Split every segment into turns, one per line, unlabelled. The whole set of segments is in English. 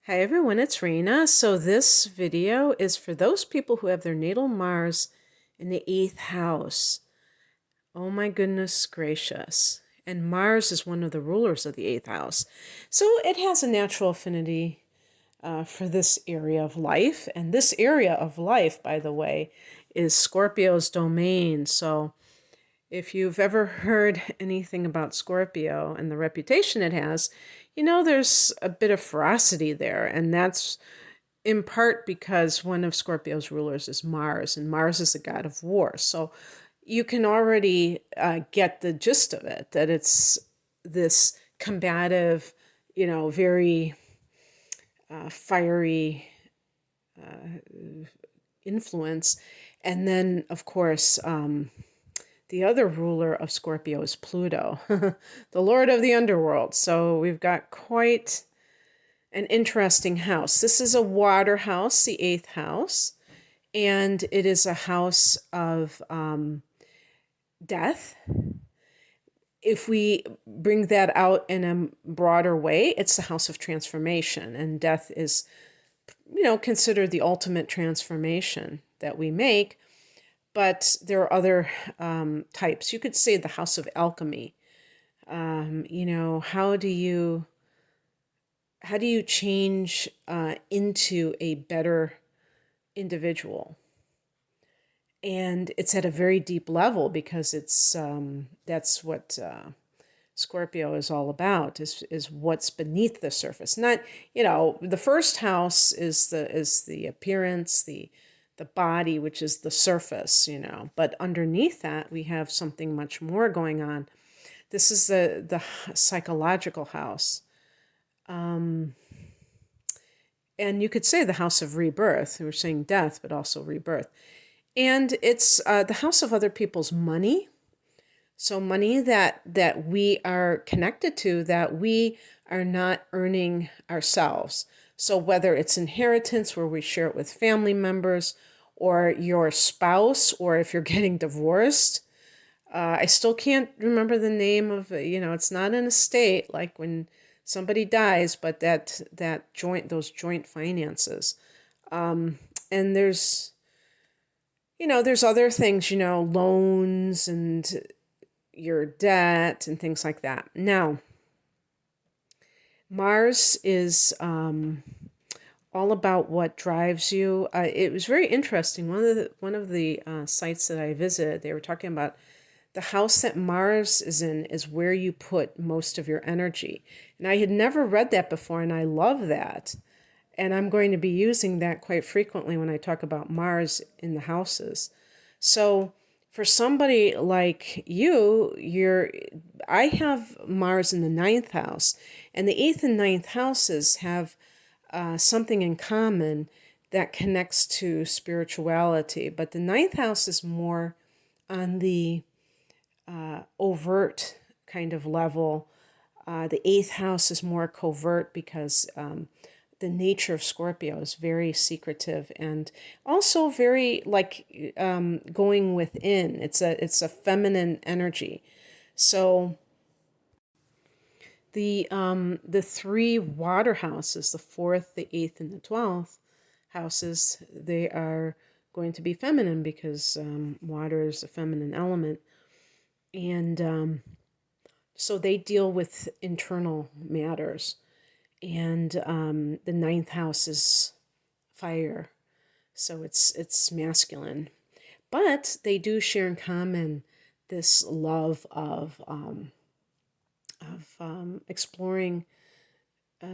Hi everyone, it's Rena. So this video is for those people who have their natal Mars in the 8th house. Oh my goodness gracious. And Mars is one of the rulers of the 8th house. So it has a natural affinity for this area of life. And this area of life, by the way, is Scorpio's domain. So if you've ever heard anything about Scorpio and the reputation it has, you know there's a bit of ferocity there. And that's in part because one of Scorpio's rulers is Mars, and Mars is a god of war. So you can already get the gist of it, that it's this combative, very fiery influence. And then, of course, the other ruler of Scorpio is Pluto, the lord of the underworld. So we've got quite an interesting house. This is a water house, the 8th house, and it is a house of death. If we bring that out in a broader way, it's the house of transformation, and death is, considered the ultimate transformation that we make. But there are other types. You could say the house of alchemy. How do you change into a better individual? And it's at a very deep level because it's that's what Scorpio is all about, is what's beneath the surface. Not, the first house is the appearance, the body, which is the surface, but underneath that we have something much more going on. This is the psychological house. And you could say the house of rebirth. We're saying death, but also rebirth. And it's the house of other people's money. So money that we are connected to, that we are not earning ourselves. So whether it's inheritance, where we share it with family members, or your spouse, or if you're getting divorced. I still can't remember the name of, it's not an estate like when somebody dies, but those joint finances. And there's other things, loans and your debt and things like that. Now, Mars is all about what drives you. It was very interesting. One of the sites that I visited, they were talking about the house that Mars is in is where you put most of your energy. And I had never read that before, and I love that. And I'm going to be using that quite frequently when I talk about Mars in the houses. So for somebody like I have Mars in the 9th house, and the 8th and 9th houses have something in common that connects to spirituality. But the 9th house is more on the overt kind of level. The 8th house is more covert because the nature of Scorpio is very secretive and also very going within. It's a feminine energy. So the 3 water houses, the 4th, the 8th, and the 12th houses, they are going to be feminine because water is a feminine element. And so they deal with internal matters. And the 9th house is fire, so it's masculine. But they do share in common this love of exploring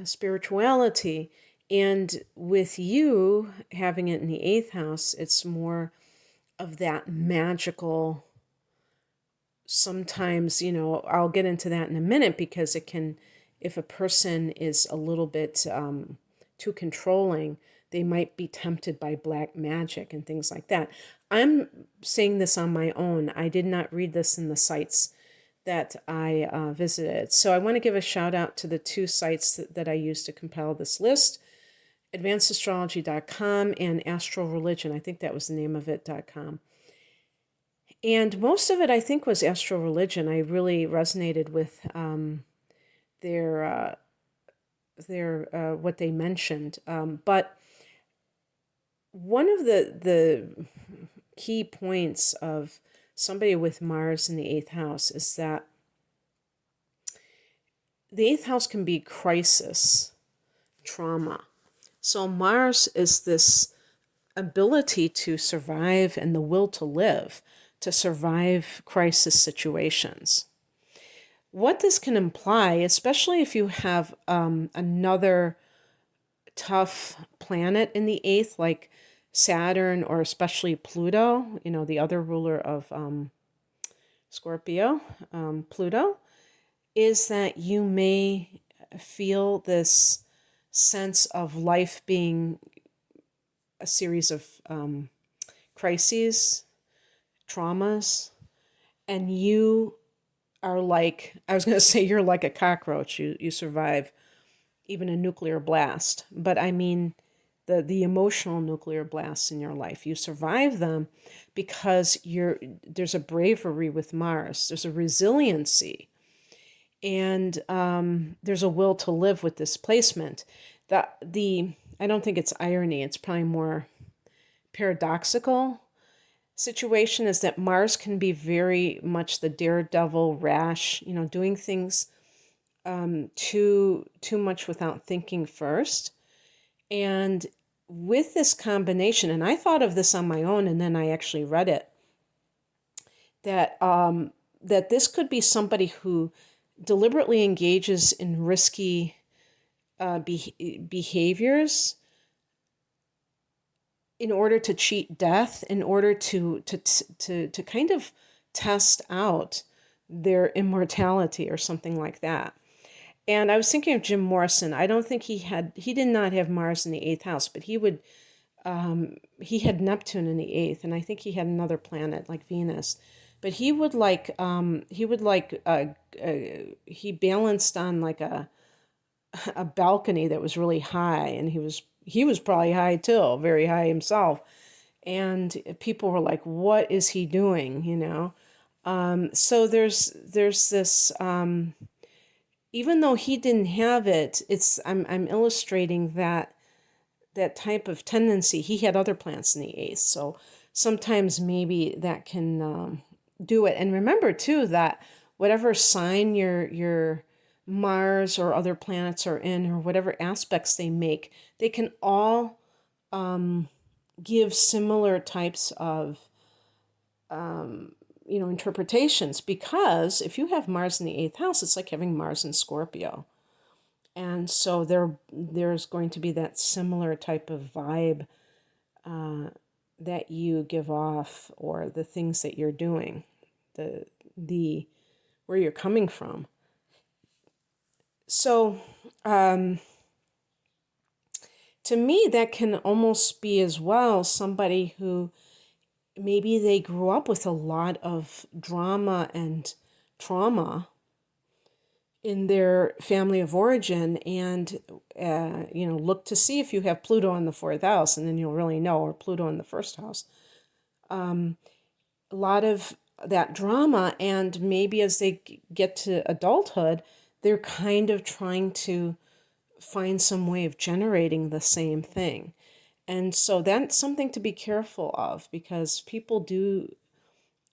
spirituality. And with you having it in the 8th house, it's more of that magical. Sometimes, I'll get into that in a minute, because it can, if a person is a little bit too controlling, they might be tempted by black magic and things like that. I'm saying this on my own. I did not read this in the sites that I visited. So I want to give a shout out to the 2 sites that I used to compile this list: advancedastrology.com and Astral Religion. I think that was the name of it.com. And most of it, I think, was Astral Religion. I really resonated with their what they mentioned. But one of the key points of somebody with Mars in the eighth house is that the eighth house can be crisis, trauma. So Mars is this ability to survive and the will to live, to survive crisis situations. What this can imply, especially if you have another tough planet in the eighth, like Saturn or especially Pluto, the other ruler of Scorpio, Pluto, is that you may feel this sense of life being a series of crises, traumas, and you are like, I was going to say you're like a cockroach. You survive even a nuclear blast. But I mean the emotional nuclear blasts in your life. You survive them because there's a bravery with Mars. There's a resiliency. And there's a will to live with this placement. I don't think it's irony. It's probably more paradoxical situation is that Mars can be very much the daredevil, rash, doing things too much without thinking first. And with this combination, and I thought of this on my own, and then I actually read it, that this could be somebody who deliberately engages in risky behaviors in order to cheat death, in order to kind of test out their immortality or something like that. And I was thinking of Jim Morrison. I don't think he did not have Mars in the eighth house, but he had Neptune in the eighth, and I think he had another planet like Venus. But he balanced on like a balcony that was really high, and he was probably high too, very high himself. And people were like, "What is he doing?" So there's this. Even though he didn't have it, I'm illustrating that type of tendency. He had other planets in the eighth, so sometimes maybe that can do it. And remember too that whatever sign your Mars or other planets are in, or whatever aspects they make, they can all give similar types of interpretations, because if you have Mars in the eighth house, it's like having Mars in Scorpio. And so there's going to be that similar type of vibe that you give off, or the things that you're doing, the where you're coming from. So to me, that can almost be as well somebody who maybe they grew up with a lot of drama and trauma in their family of origin, and look to see if you have Pluto in the fourth house, and then you'll really know, or Pluto in the first house. A lot of that drama, and maybe as they get to adulthood, they're kind of trying to find some way of generating the same thing. And so that's something to be careful of, because people do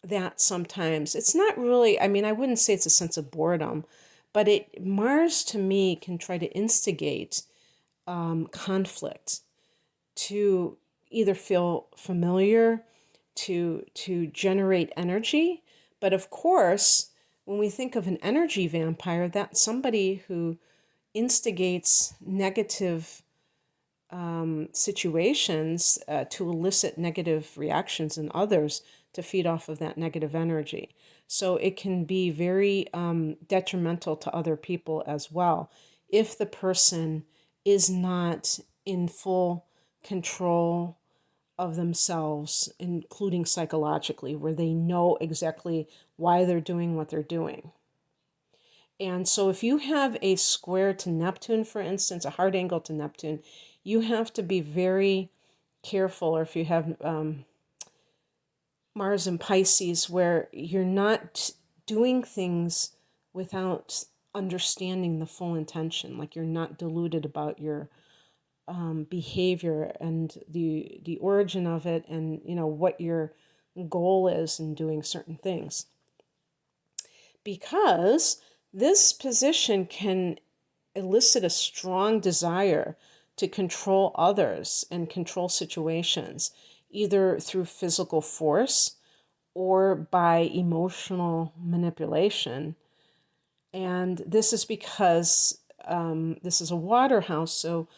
that sometimes. It's not really, I mean, I wouldn't say it's a sense of boredom, but Mars to me can try to instigate conflict, to either feel familiar, to generate energy. But of course, when we think of an energy vampire, that's somebody who instigates negative situations to elicit negative reactions in others, to feed off of that negative energy. So it can be very detrimental to other people as well, if the person is not in full control of themselves, including psychologically, where they know exactly why they're doing what they're doing. And so if you have a square to Neptune, for instance, a hard angle to Neptune, you have to be very careful. Or if you have Mars in Pisces, where you're not doing things without understanding the full intention, like you're not deluded about your behavior and the origin of it, and what your goal is in doing certain things. Because this position can elicit a strong desire to control others and control situations, either through physical force or by emotional manipulation. And this is because this is a water house, so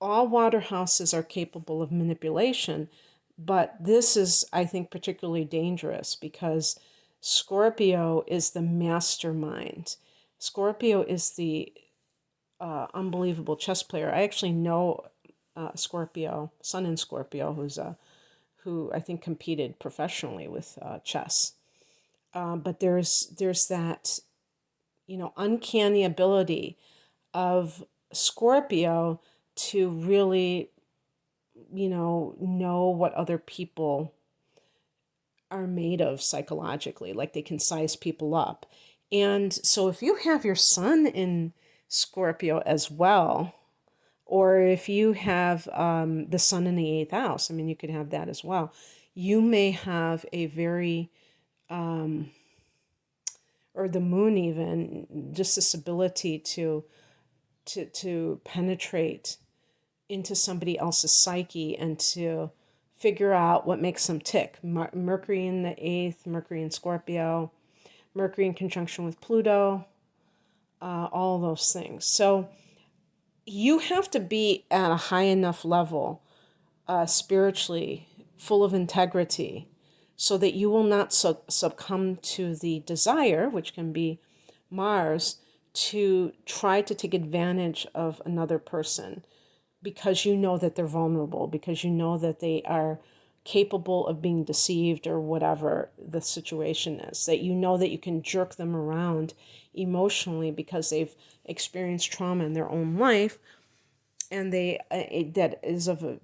all water houses are capable of manipulation, but this is, I think, particularly dangerous because Scorpio is the mastermind. Scorpio is the unbelievable chess player. I actually know Scorpio, Sun in Scorpio, who I think competed professionally with chess. But there's that, uncanny ability of Scorpio to really, know what other people are made of psychologically, like they can size people up. And so if you have your Sun in Scorpio as well, or if you have the Sun in the 8th house, I mean, you could have that as well. You may have a very, or the Moon even, just this ability to penetrate into somebody else's psyche and to figure out what makes them tick. Mercury in the 8th, Mercury in Scorpio, Mercury in conjunction with Pluto, all those things. So you have to be at a high enough level spiritually, full of integrity, so that you will not succumb to the desire, which can be Mars, to try to take advantage of another person, because you know that they're vulnerable, because you know that they are capable of being deceived or whatever the situation is, that you know that you can jerk them around emotionally because they've experienced trauma in their own life, and they that is of a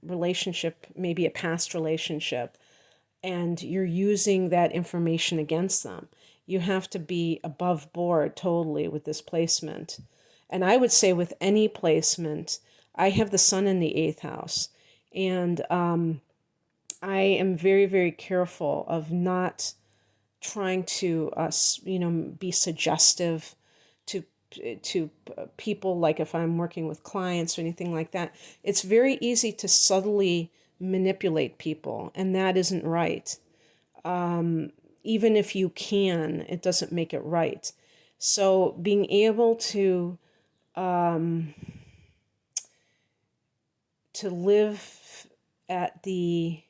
relationship, maybe a past relationship, and you're using that information against them. You have to be above board totally with this placement. And I would say with any placement, I have the Sun in the 8th house. And I am very, very careful of not trying to, be suggestive to people, like if I'm working with clients or anything like that. It's very easy to subtly manipulate people, and that isn't right. Even if you can, it doesn't make it right. So being able to live at the,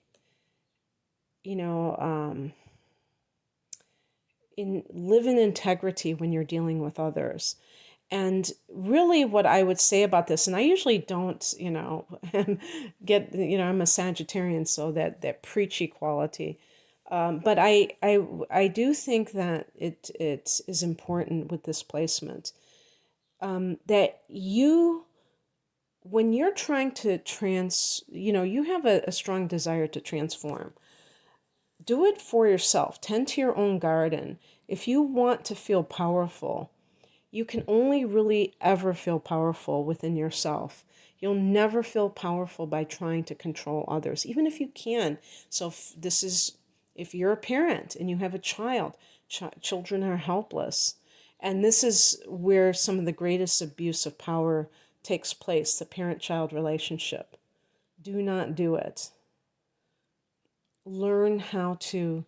live in integrity when you're dealing with others. And really what I would say about this, and I usually don't, get, I'm a Sagittarian, so that preachy quality. But I do think that it is important with this placement, that when you're trying to you have a strong desire to transform. Do it for yourself. Tend to your own garden. If you want to feel powerful, you can only really ever feel powerful within yourself. You'll never feel powerful by trying to control others, even if you can. So if you're a parent and you have a child, children are helpless. And this is where some of the greatest abuse of power takes place, the parent-child relationship. Do not do it. Learn how to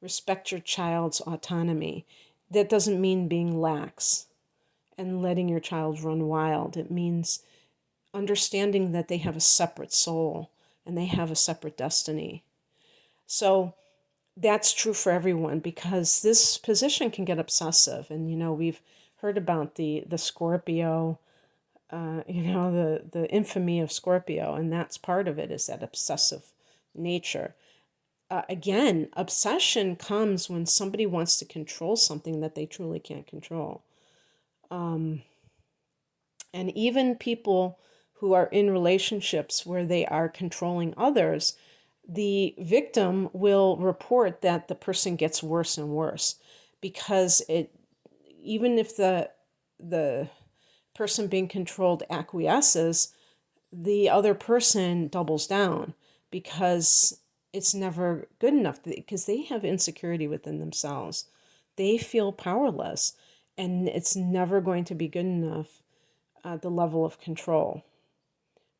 respect your child's autonomy. That doesn't mean being lax and letting your child run wild. It means understanding that they have a separate soul and they have a separate destiny. So that's true for everyone, because this position can get obsessive. And, we've heard about the Scorpio, the infamy of Scorpio, and that's part of it, is that obsessive nature. Again, obsession comes when somebody wants to control something that they truly can't control. And even people who are in relationships where they are controlling others, the victim will report that the person gets worse and worse because even if the person being controlled acquiesces, the other person doubles down because it's never good enough, because they have insecurity within themselves. They feel powerless, and it's never going to be good enough at the level of control,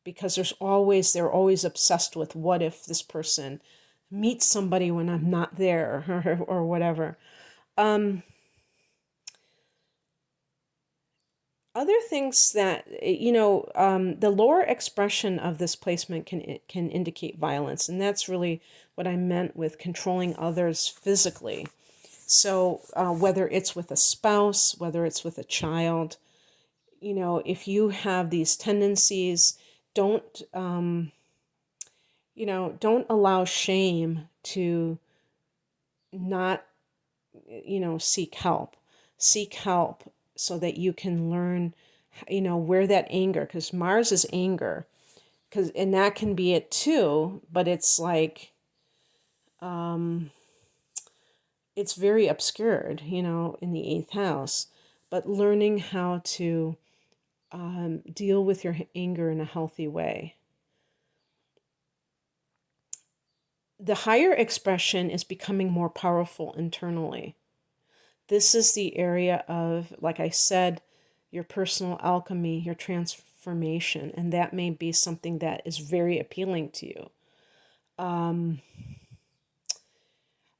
because they're always obsessed with, what if this person meets somebody when I'm not there, or whatever. Other things that, the lower expression of this placement can indicate violence, and that's really what I meant with controlling others physically. So whether it's with a spouse, whether it's with a child, if you have these tendencies, don't don't allow shame to not seek help. Seek help so that you can learn where that anger, because Mars is anger, and that can be it too, but it's like it's very obscured in the 8th house. But learning how to deal with your anger in a healthy way. The higher expression is becoming more powerful internally. This is the area of, like I said, your personal alchemy, your transformation, and that may be something that is very appealing to you.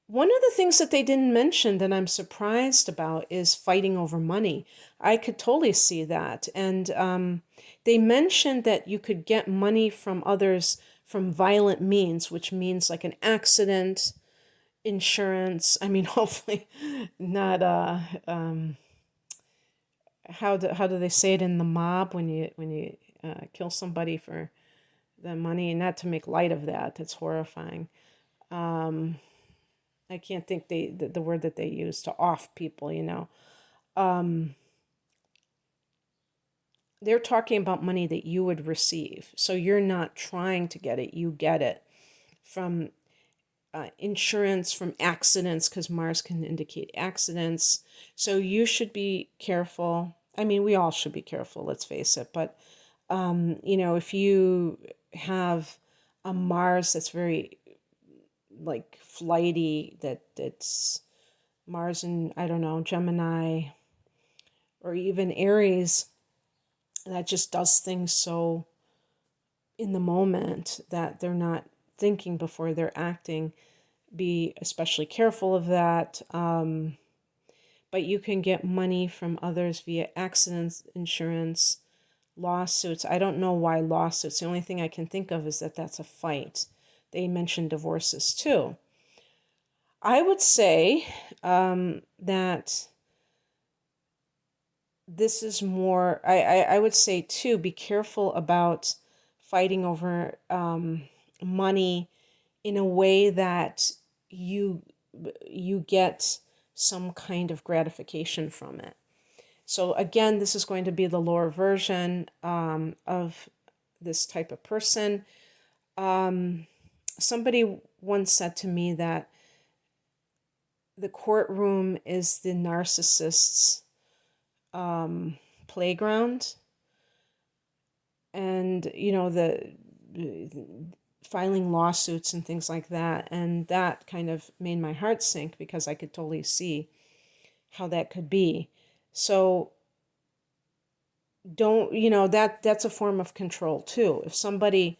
One of the things that they didn't mention that I'm surprised about is fighting over money. I could totally see that. And they mentioned that you could get money from others from violent means, which means like an accident, insurance. I mean, hopefully not how do they say it in the mob, when you kill somebody for the money? Not to make light of that, that's horrifying. I can't think the word that they use to off people, They're talking about money that you would receive. So you're not trying to get it, you get it from insurance, from accidents, because Mars can indicate accidents. So you should be careful. I mean, we all should be careful, let's face it. But, if you have a Mars that's very like flighty, that's Mars in, I don't know, Gemini or even Aries, that just does things so in the moment that they're not thinking before they're acting. Be especially careful of that. But you can get money from others via accidents, insurance, lawsuits. I don't know why lawsuits. The only thing I can think of is that that's a fight. They mentioned divorces too. I would say that this is more, I would say too, be careful about fighting over money in a way that you get some kind of gratification from it. So again, this is going to be the lower version of this type of person. Somebody once said to me that the courtroom is the narcissist's playground, and the filing lawsuits and things like that, and that kind of made my heart sink, because I could totally see how that could be. So don't, that's a form of control too. If somebody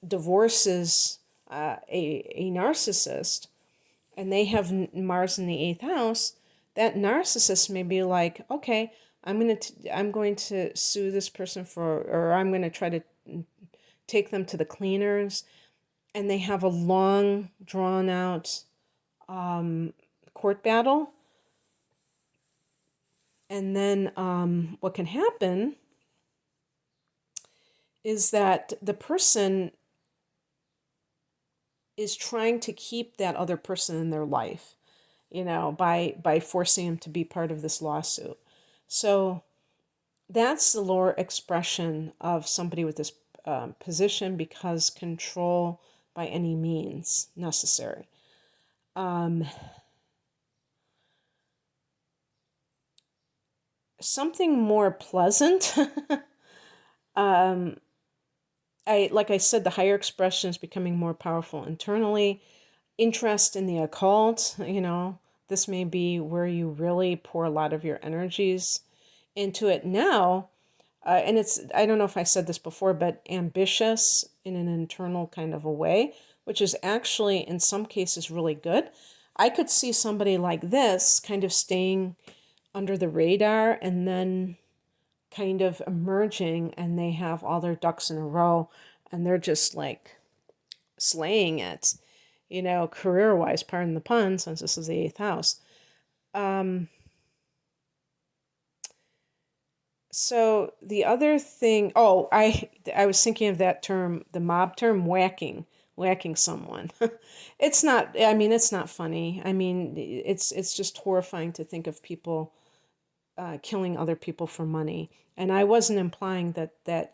divorces a narcissist, and they have Mars in the 8th house, that narcissist may be like, okay, I'm going to sue this person or I'm going to try to take them to the cleaners, and they have a long, drawn out court battle. And then what can happen is that the person is trying to keep that other person in their life, by forcing him to be part of this lawsuit. So that's the lower expression of somebody with this position, because control by any means necessary. something more pleasant. Like I said, the higher expression is becoming more powerful internally. Interest in the occult, this may be where you really pour a lot of your energies into it now. And I don't know if I said this before, but ambitious in an internal kind of a way, which is actually in some cases really good. I could see somebody like this kind of staying under the radar and then kind of emerging, and they have all their ducks in a row and they're just like slaying it, career wise, pardon the pun, since this is the eighth house. So the other thing, I was thinking of that term, the mob term, whacking someone. It's not, I mean, it's not funny. I mean, it's just horrifying to think of people killing other people for money. And I wasn't implying that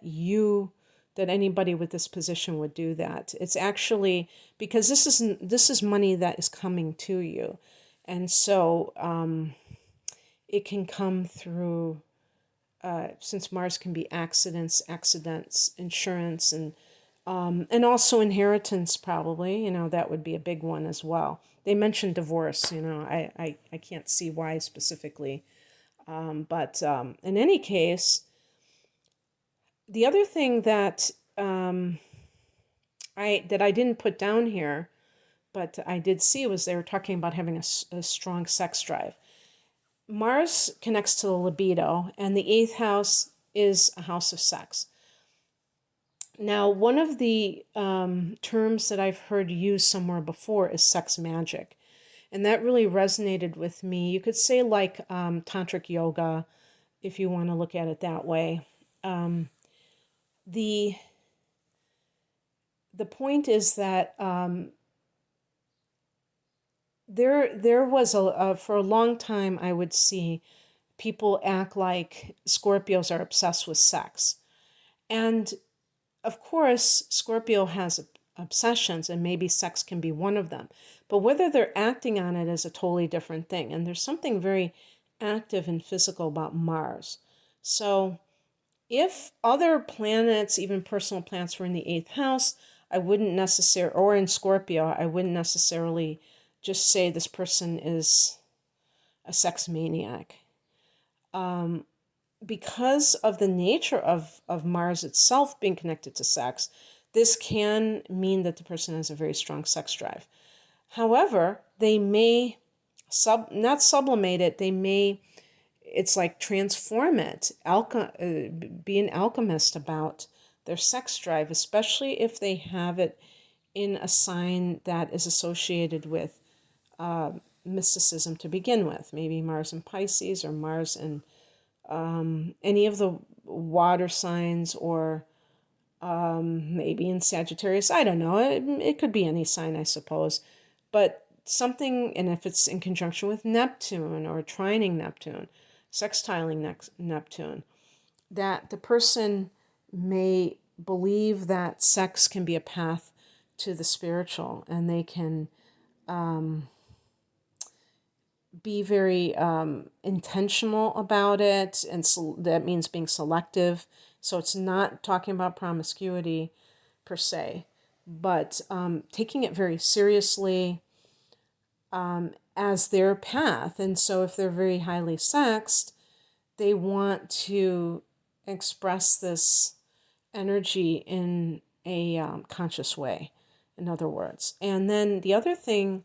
anybody with this position would do that. It's actually because this is money that is coming to you, and so it can come through. Since Mars can be accidents, insurance, and also inheritance, probably. That would be a big one as well. They mentioned divorce. I can't see why specifically. But in any case, the other thing that I didn't put down here, but I did see, was they were talking about having a strong sex drive. Mars connects to the libido, and the eighth house is a house of sex. Now, one of the terms that I've heard used somewhere before is sex magic. And that really resonated with me. You could say like tantric yoga, if you want to look at it that way. The point is that there was for a long time, I would see people act like Scorpios are obsessed with sex. And of course, Scorpio has obsessions, and maybe sex can be one of them. But whether they're acting on it is a totally different thing. And there's something very active and physical about Mars. So if other planets, even personal planets, were in the eighth house, I wouldn't necessarily, or in Scorpio, I wouldn't necessarily just say this person is a sex maniac. Because of the nature of Mars itself being connected to sex, this can mean that the person has a very strong sex drive. However, they may not sublimate it, they may, it's like transform it, be an alchemist about their sex drive, especially if they have it in a sign that is associated with mysticism to begin with. Maybe Mars in Pisces, or Mars in any of the water signs, or maybe in Sagittarius. I don't know. It could be any sign, I suppose. But something, and if it's in conjunction with Neptune or trining Neptune, sextiling Neptune, that the person may believe that sex can be a path to the spiritual, and they can be very intentional about it, and that means being selective. So it's not talking about promiscuity per se, but taking it very seriously as their path. And so if they're very highly sexed, they want to express this energy in a conscious way, in other words. And then the other thing,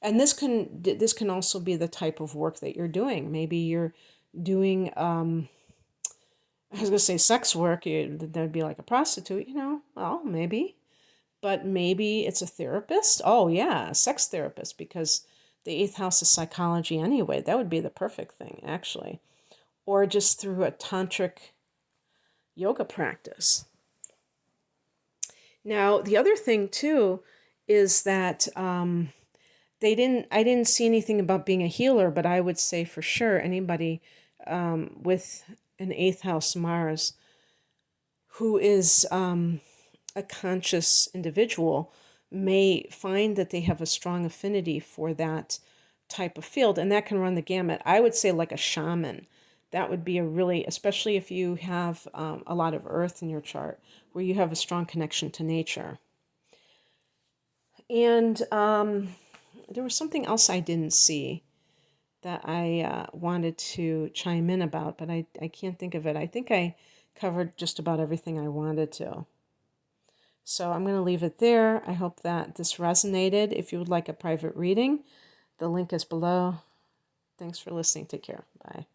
and this can also be the type of work that you're doing. Maybe you're doing, I was going to say sex work, that'd be like a prostitute, well, maybe. But maybe it's a therapist. Oh, yeah, a sex therapist, because the eighth house is psychology anyway. That would be the perfect thing, actually. Or just through a tantric yoga practice. Now, the other thing, too, is that I didn't see anything about being a healer, but I would say for sure anybody with an eighth house Mars who is a conscious individual may find that they have a strong affinity for that type of field, and that can run the gamut. I would say like a shaman, that would be a really, especially if you have a lot of earth in your chart, where you have a strong connection to nature. And there was something else I didn't see that I wanted to chime in about, but I can't think of it. I think I covered just about everything I wanted to. So I'm going to leave it there. I hope that this resonated. If you would like a private reading, the link is below. Thanks for listening. Take care. Bye.